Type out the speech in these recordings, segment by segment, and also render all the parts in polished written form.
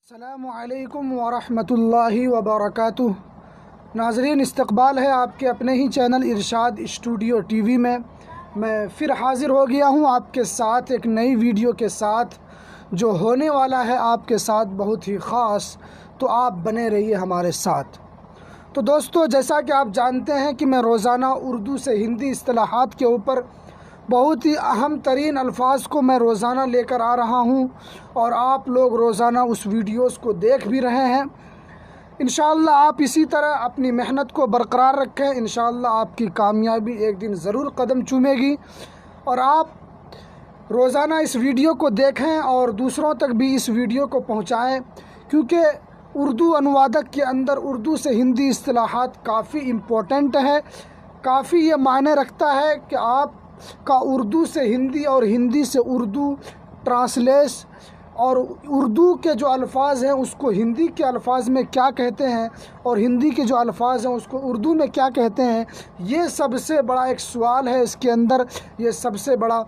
अस्सलामुअलैकुम वरहमतुल्लाहि वबरकातुह। नाज़रीन, इस्तक़बाल है आपके अपने ही चैनल इरशाद स्टूडियो टीवी में। मैं फ़िर हाज़िर हो गया हूँ आपके साथ एक नई वीडियो के साथ, जो होने वाला है आपके साथ बहुत ही ख़ास। तो आप बने रहिए हमारे साथ। तो दोस्तों, जैसा कि आप जानते हैं कि मैं रोज़ाना उर्दू से हिंदी इस्तिलाहात के ऊपर बहुत ही अहम तरीन अल्फाज को मैं रोज़ाना लेकर आ रहा हूँ, और आप लोग रोज़ाना उस वीडियोस को देख भी रहे हैं। इंशाअल्लाह आप इसी तरह अपनी मेहनत को बरकरार रखें। इंशाअल्लाह आपकी कामयाबी एक दिन ज़रूर कदम चूमेगी, और आप रोज़ाना इस वीडियो को देखें और दूसरों तक भी इस वीडियो को पहुँचाएँ, क्योंकि उर्दू अनुवादक के अंदर उर्दू से हिंदी इस्तिलाहात काफ़ी इम्पोर्टेंट है। काफ़ी ये मायने रखता है कि आप का उर्दू से हिंदी और हिंदी से उर्दू ट्रांसलेश, और उर्दू के जो अल्फाज हैं उसको हिंदी के अल्फाज में क्या कहते हैं, और हिंदी के जो अल्फाज हैं उसको उर्दू में क्या कहते हैं। ये सबसे बड़ा एक सवाल है इसके अंदर, ये सबसे बड़ा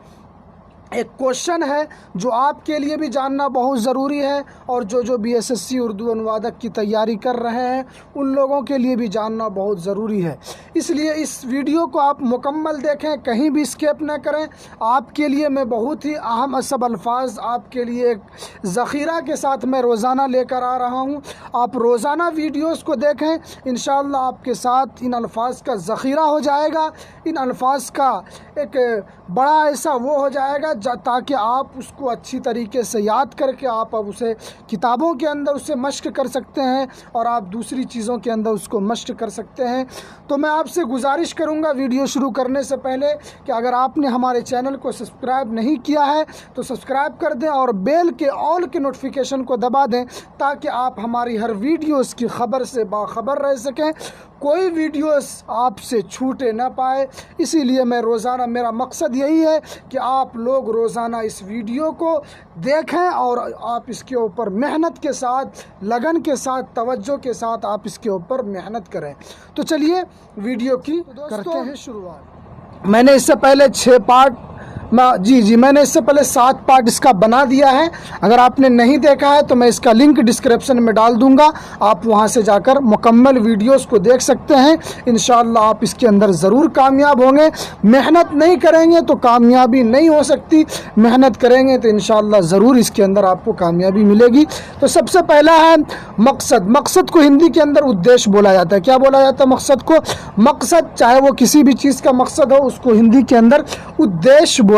एक क्वेश्चन है जो आपके लिए भी जानना बहुत ज़रूरी है, और जो बीएसएससी उर्दू अनुवादक की तैयारी कर रहे हैं उन लोगों के लिए भी जानना बहुत ज़रूरी है। इसलिए इस वीडियो को आप मुकम्मल देखें, कहीं भी स्किप न करें। आपके लिए मैं बहुत ही अहम असब अल्फाज आपके लिए एक ज़ख़ीरा के साथ मैं रोज़ाना लेकर आ रहा हूँ। आप रोज़ाना वीडियोस को देखें, इंशाअल्लाह आपके साथ इन अल्फाज का ज़ख़ीरा हो जाएगा। इन अल्फाज का एक बड़ा ऐसा वो हो जाएगा ताकि आप उसको अच्छी तरीके से याद करके आप अब उसे किताबों के अंदर उसे मश्क कर सकते हैं, और आप दूसरी चीज़ों के अंदर उसको मश्क कर सकते हैं। तो मैं आपसे गुजारिश करूंगा वीडियो शुरू करने से पहले कि अगर आपने हमारे चैनल को सब्सक्राइब नहीं किया है तो सब्सक्राइब कर दें, और बेल के ऑल के नोटिफिकेशन को दबा दें, ताकि आप हमारी हर वीडियोस की ख़बर से बाखबर रह सकें, कोई वीडियोस आपसे छूटे ना पाए। इसीलिए मैं रोज़ाना, मेरा मकसद यही है कि आप लोग रोज़ाना इस वीडियो को देखें और आप इसके ऊपर मेहनत के साथ, लगन के साथ, तवज्जो के साथ आप इसके ऊपर मेहनत करें। तो चलिए वीडियो की करते हैं शुरुआत। मैंने इससे पहले 6 पार्ट मैंने इससे पहले 7 पार्ट इसका बना दिया है। अगर आपने नहीं देखा है तो मैं इसका लिंक डिस्क्रिप्शन में डाल दूंगा, आप वहां से जाकर मुकम्मल वीडियोस को देख सकते हैं। इंशाअल्लाह आप इसके अंदर ज़रूर कामयाब होंगे। मेहनत नहीं करेंगे तो कामयाबी नहीं हो सकती, मेहनत करेंगे तो इंशाअल्लाह ज़रूर इसके अंदर आपको कामयाबी मिलेगी। तो सबसे पहला है मकसद। मकसद को हिंदी के अंदर उद्देश्य बोला जाता है। क्या बोला जाता है मकसद को? मकसद, चाहे वो किसी भी चीज़ का मकसद हो, उसको हिंदी के अंदर उद्देश्य बोला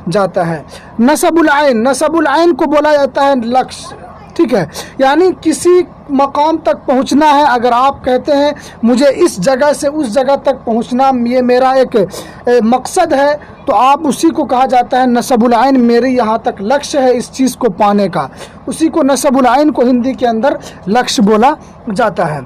जाता है। नसबुल आइन, नसबुल आइन को बोला जाता है लक्ष्य। ठीक है, यानी किसी मकाम तक पहुंचना है। अगर आप कहते हैं मुझे इस जगह से उस जगह तक पहुंचना, ये मेरा एक मकसद है, तो आप उसी को कहा जाता है नसबुल आइन। मेरे यहाँ तक लक्ष्य है इस चीज़ को पाने का, उसी को नसबुल आइन को हिंदी के अंदर लक्ष्य बोला जाता है।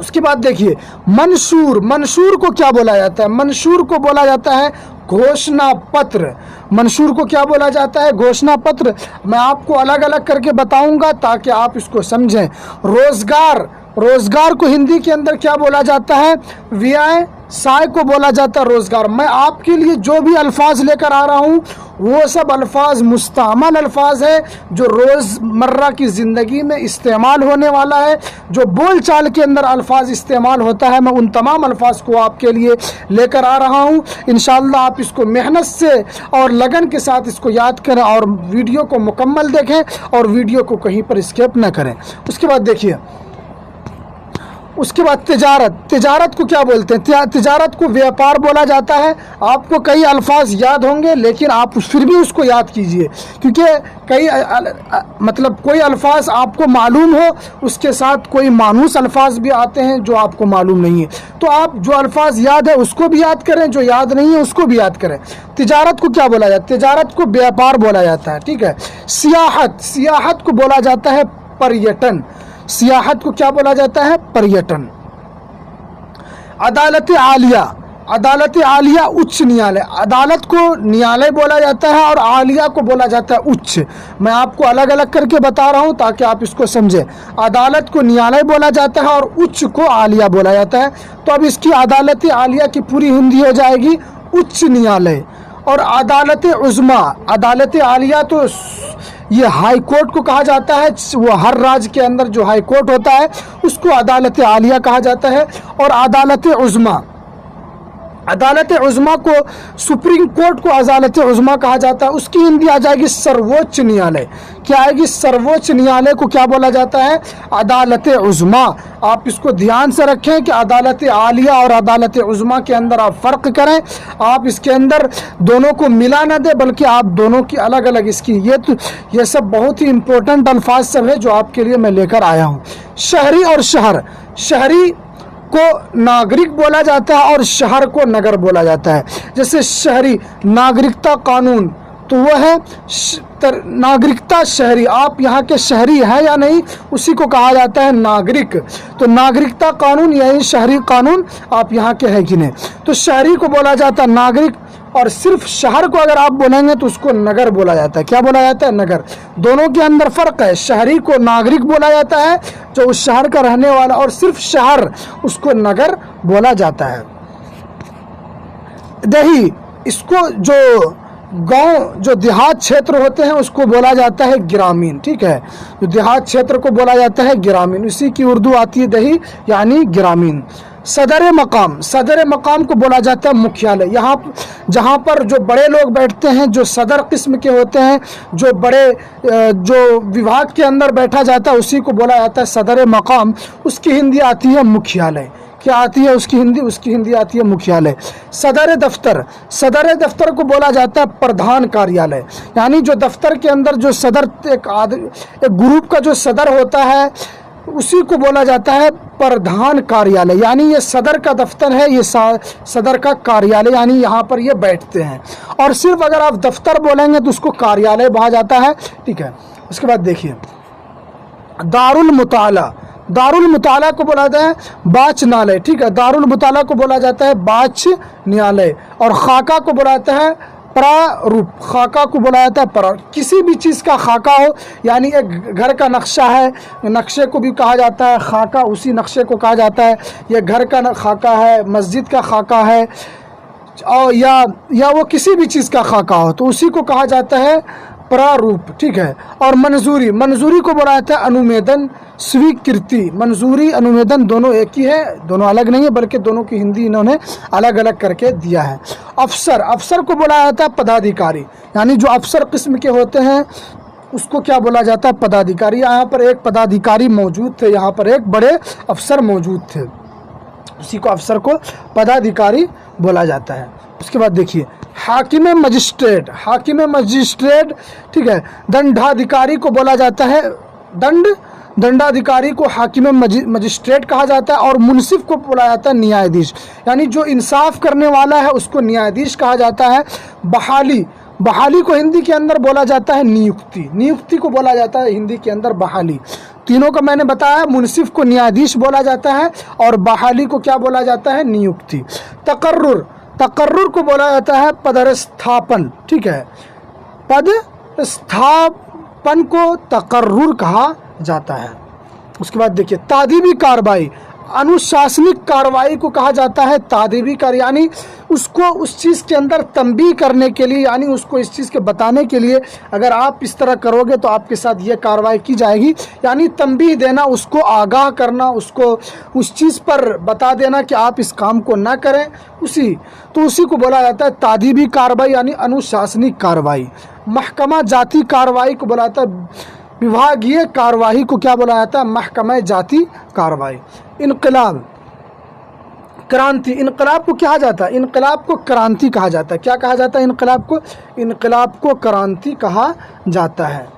उसके बाद देखिए मंशूर। मंशूर को क्या बोला जाता है? मंशूर को बोला जाता है घोषणा पत्र। मंशूर को क्या बोला जाता है? घोषणा पत्र। मैं आपको अलग अलग करके बताऊंगा ताकि आप इसको समझें। रोजगार, रोजगार को हिंदी के अंदर क्या बोला जाता है? व्यवसाय को बोला जाता है रोजगार। मैं आपके लिए जो भी अल्फाज लेकर आ रहा हूँ वो सब अल्फाज मुस्तअमल अल्फाज है, जो रोज़मर्रा की ज़िंदगी में इस्तेमाल होने वाला है, जो बोल चाल के अंदर अल्फाज इस्तेमाल होता है। मैं उन तमाम अल्फाज को आपके लिए लेकर आ रहा हूँ। इंशाअल्लाह आप इसको मेहनत से और लगन के साथ इसको याद करें, और वीडियो को मुकम्मल देखें, और वीडियो को कहीं पर स्किप न करें। उसके बाद देखिए, उसके बाद तिजारत। तिजारत को क्या बोलते हैं? तिजारत को व्यापार बोला जाता है। आपको कई अल्फाज याद होंगे, लेकिन आप फिर भी उसको याद कीजिए, क्योंकि कई मतलब कोई अल्फाज आपको मालूम हो, उसके साथ कोई मानूस अल्फाज भी आते हैं जो आपको मालूम नहीं है। तो आप जो अल्फाज याद है उसको भी याद करें, जो याद नहीं है उसको भी याद करें। तिजारत को क्या बोला जाता है? तिजारत को व्यापार बोला जाता है। ठीक है। सियाहत, सियाहत को बोला जाता है पर्यटन। सियाहत को क्या बोला जाता है? पर्यटन। अदालत आलिया, अदालत आलिया उच्च न्यायालय। अदालत को न्यायालय बोला जाता है और आलिया को बोला जाता है उच्च। मैं आपको अलग अलग करके बता रहा हूं ताकि आप इसको समझें। अदालत को न्यायालय बोला जाता है और उच्च को आलिया बोला जाता है। तो अब इसकी अदालत आलिया की पूरी हिंदी हो जाएगी उच्च न्यायालय। और अदालत उज़्मा, अदालत आलिया तो ये हाई कोर्ट को कहा जाता है। वो हर राज्य के अंदर जो हाई कोर्ट होता है उसको अदालत आलिया कहा जाता है। और अदालत उज़्मा, अदालत उज़्मा को, सुप्रीम कोर्ट को अदालत उज़्मा कहा जाता है। उसकी हिंदी आ जाएगी सर्वोच्च न्यायालय। क्या आएगी? सर्वोच्च न्यायालय को क्या बोला जाता है? अदालत उज़्मा। आप इसको ध्यान से रखें कि अदालत आलिया और अदालत उज़्मा के अंदर आप फ़र्क करें। आप इसके अंदर दोनों को मिला ना दें, बल्कि आप दोनों की अलग अलग इसकी, ये सब बहुत ही इम्पोर्टेंट अल्फाज सब है जो आपके लिए मैं लेकर आया हूँ। शहरी और शहर, शहरी को नागरिक बोला जाता है और शहर को नगर बोला जाता है। जैसे शहरी नागरिकता कानून, तो वह है नागरिकता शहरी, आप यहाँ के शहरी हैं या नहीं, उसी को कहा जाता है नागरिक। तो नागरिकता कानून यानी शहरी कानून, आप यहाँ के हैं कि नहीं। तो शहरी को बोला जाता है नागरिक, और सिर्फ शहर को अगर आप बोलेंगे तो उसको नगर बोला जाता है। क्या बोला जाता है? नगर। दोनों के अंदर फ़र्क है। शहरी को नागरिक बोला जाता है जो उस शहर का रहने वाला, और सिर्फ शहर उसको नगर बोला जाता है। दही, इसको जो गांव, जो देहात क्षेत्र होते हैं उसको बोला जाता है ग्रामीण। ठीक है, जो देहात क्षेत्र को बोला जाता है ग्रामीण, इसी की उर्दू आती है दही यानी ग्रामीण। सदर मकाम, सदर मकाम को बोला जाता है मुख्यालय। यहाँ जहाँ पर जो बड़े लोग बैठते हैं, जो सदर किस्म के होते हैं, जो बड़े जो विभाग के अंदर बैठा जाता है, उसी को बोला जाता है सदर मकाम। उसकी हिंदी आती है मुख्यालय। क्या आती है उसकी हिंदी? उसकी हिंदी आती है मुख्यालय। सदर दफ्तर, सदर दफ्तर को बोला जाता है प्रधान कार्यालय। यानी जो दफ्तर के अंदर जो सदर, एक ग्रुप का जो सदर होता है उसी को बोला जाता है प्रधान कार्यालय। यानी ये सदर का दफ्तर है, ये सदर का कार्यालय, यानी यहाँ पर ये बैठते हैं। और सिर्फ अगर आप दफ्तर बोलेंगे तो उसको कार्यालय कहा जाता है। ठीक है, उसके बाद देखिए दारुल मुताला, दारुल मुताला को बोला जाता है वाचनालय। ठीक है, दारुल मुताला को बोला जाता है वाचनालय। और खाका को बोला जाता है प्रारूप, खाका को बोला जाता है प्रारूप। किसी भी चीज़ का खाका हो, यानी एक घर का नक्शा है, नक्शे को भी कहा जाता है खाका, उसी नक्शे को कहा जाता है। यह घर का खाका है, मस्जिद का खाका है, और या वो किसी भी चीज़ का खाका हो तो उसी को कहा जाता है प्रारूप। ठीक है, और मंजूरी, मंजूरी को बोला जाता है अनुमोदन स्वीकृति। मंजूरी अनुमोदन दोनों एक ही है, दोनों अलग नहीं है, बल्कि दोनों की हिंदी इन्होंने अलग अलग करके दिया है। अफसर, अफसर को बोला जाता है पदाधिकारी। यानी जो अफसर किस्म के होते हैं उसको क्या बोला जाता है? पदाधिकारी। यहाँ पर एक पदाधिकारी मौजूद थे, यहाँ पर एक बड़े अफसर मौजूद थे, उसी को अफसर को पदाधिकारी बोला जाता है। उसके बाद देखिए हाकिम मजिस्ट्रेट, हाकिम मजिस्ट्रेट। ठीक है, दंडाधिकारी को बोला जाता है दंडाधिकारी को हाकिम मजिस्ट्रेट कहा जाता है। और मुंसिफ को बोला जाता है न्यायाधीश। यानी जो इंसाफ करने वाला है उसको न्यायाधीश कहा जाता है। बहाली, बहाली को हिंदी के अंदर बोला जाता है नियुक्ति, नियुक्ति को बोला जाता है हिंदी के अंदर बहाली। तीनों का मैंने बताया, मुंसिफ को न्यायाधीश बोला जाता है और बहाली को क्या बोला जाता है? नियुक्ति। तकर्रुर, तकर्रुर को बोला जाता है पदस्थापन। ठीक है, पदस्थापन को तकर्रुर कहा जाता है। उसके बाद देखिए तादीबी कार्रवाई, अनुशासनिक कार्रवाई को कहा जाता है तादीबी कार्य। यानी उसको उस चीज़ के अंदर तंबीह करने के लिए, यानी उसको इस चीज़ के बताने के लिए, अगर आप इस तरह करोगे तो आपके साथ ये कार्रवाई की जाएगी। यानी तंबीह देना, उसको आगाह करना, उसको उस चीज़ पर बता देना कि आप इस काम को ना करें, उसी को बोला जाता है तादीबी कार्रवाई यानी अनुशासनिक कार्रवाई। महकमा जाती कार्रवाई को बोला जाता है, विभागीय कार्यवाही को क्या बोला जाता है? महकमा जाती कार्रवाई। इनकलाब, क्रांति, इनकलाब को क्या जाता है? इनकलाब को क्रांति कहा जाता है। क्या कहा जाता है इनकलाब को? इनकलाब को क्रांति कहा जाता है।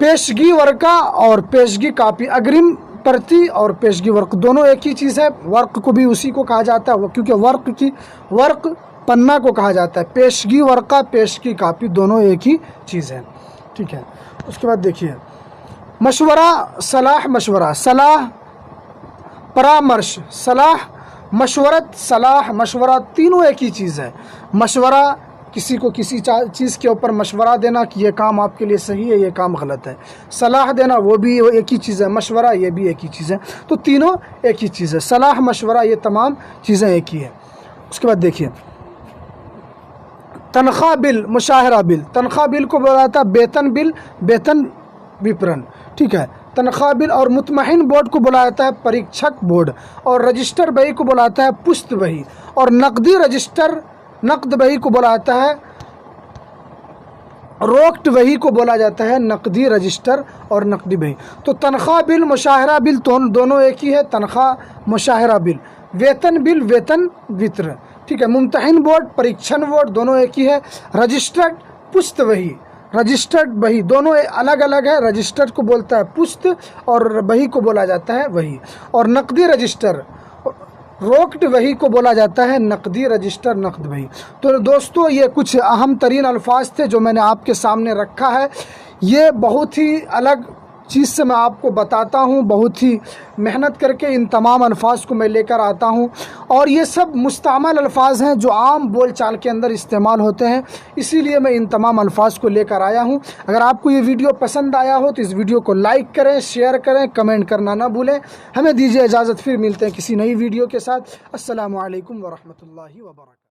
पेशगी वर्का और पेशगी कापी, अग्रिम प्रति और पेशगी वर्क दोनों एक ही चीज़ है। वर्क को भी उसी को कहा जाता है, क्योंकि वर्क पन्ना को कहा जाता है। पेशगी वर्का, पेशगी कापी दोनों एक ही चीज़ है। ठीक है, उसके बाद देखिए मशवरा, सलाह, मशवरा, सलाह, परामर्श, सलाह, मशवरत, सलाह, मशवरा तीनों एक ही चीज़ है। मशवरा किसी को किसी चीज़ के ऊपर मशवरा देना कि ये काम आपके लिए सही है, ये काम गलत है। सलाह देना वो भी एक ही चीज़ है, मशवरा ये भी एक ही चीज़ है। तो तीनों एक ही चीज़ है, सलाह, मशवरा, ये तमाम चीज़ें एक ही है। उसके बाद देखिए तनख्वाह बिल, मुशाहरा बिल। तनख्वाह बिल को बोला जाता है वेतन बिल, वेतन विवरण, ठीक है। तनख्वाह बिल और मुतमहीन बोर्ड को बोला जाता है परीक्षक बोर्ड, और रजिस्टर बही को बोला जाता है पुस्त बही, और नकदी रजिस्टर नकद बही को बोला जाता है रोक्ट बही को बोला जाता है नकदी रजिस्टर और नकदी बही। तो तनख्वाह बिल, मुशाहरा बिल दोनों एक ही है। तनख्वाह, मुशाहरा बिल, वेतन बिल, वेतन वितरण, ठीक है। मुमतहिन बोर्ड, परीक्षण बोर्ड दोनों एक ही है। रजिस्टर्ड पुस्त बही, रजिस्टर्ड बही दोनों अलग अलग है। रजिस्टर्ड को बोलता है पुस्त और बही को बोला जाता है वही। और नकदी रजिस्टर रोक्ड वही को बोला जाता है नकदी रजिस्टर, नकद वही। तो दोस्तों ये कुछ अहम तरीन अल्फाज थे जो मैंने आपके सामने रखा है। ये बहुत ही अलग चीज़ से मैं आपको बताता हूँ, बहुत ही मेहनत करके इन तमाम अल्फाज को मैं लेकर आता हूँ, और ये सब मुस्तअमल अल्फाज हैं जो आम बोल चाल के अंदर इस्तेमाल होते हैं, इसीलिए मैं इन तमाम अल्फाज को लेकर आया हूँ। अगर आपको ये वीडियो पसंद आया हो तो इस वीडियो को लाइक करें, शेयर करें, कमेंट करना ना भूलें। हमें दीजिए इजाज़त, फिर मिलते हैं किसी नई वीडियो के साथ। अस्सलामु अलैकुम व रहमतुल्लाहि व बरकातहू।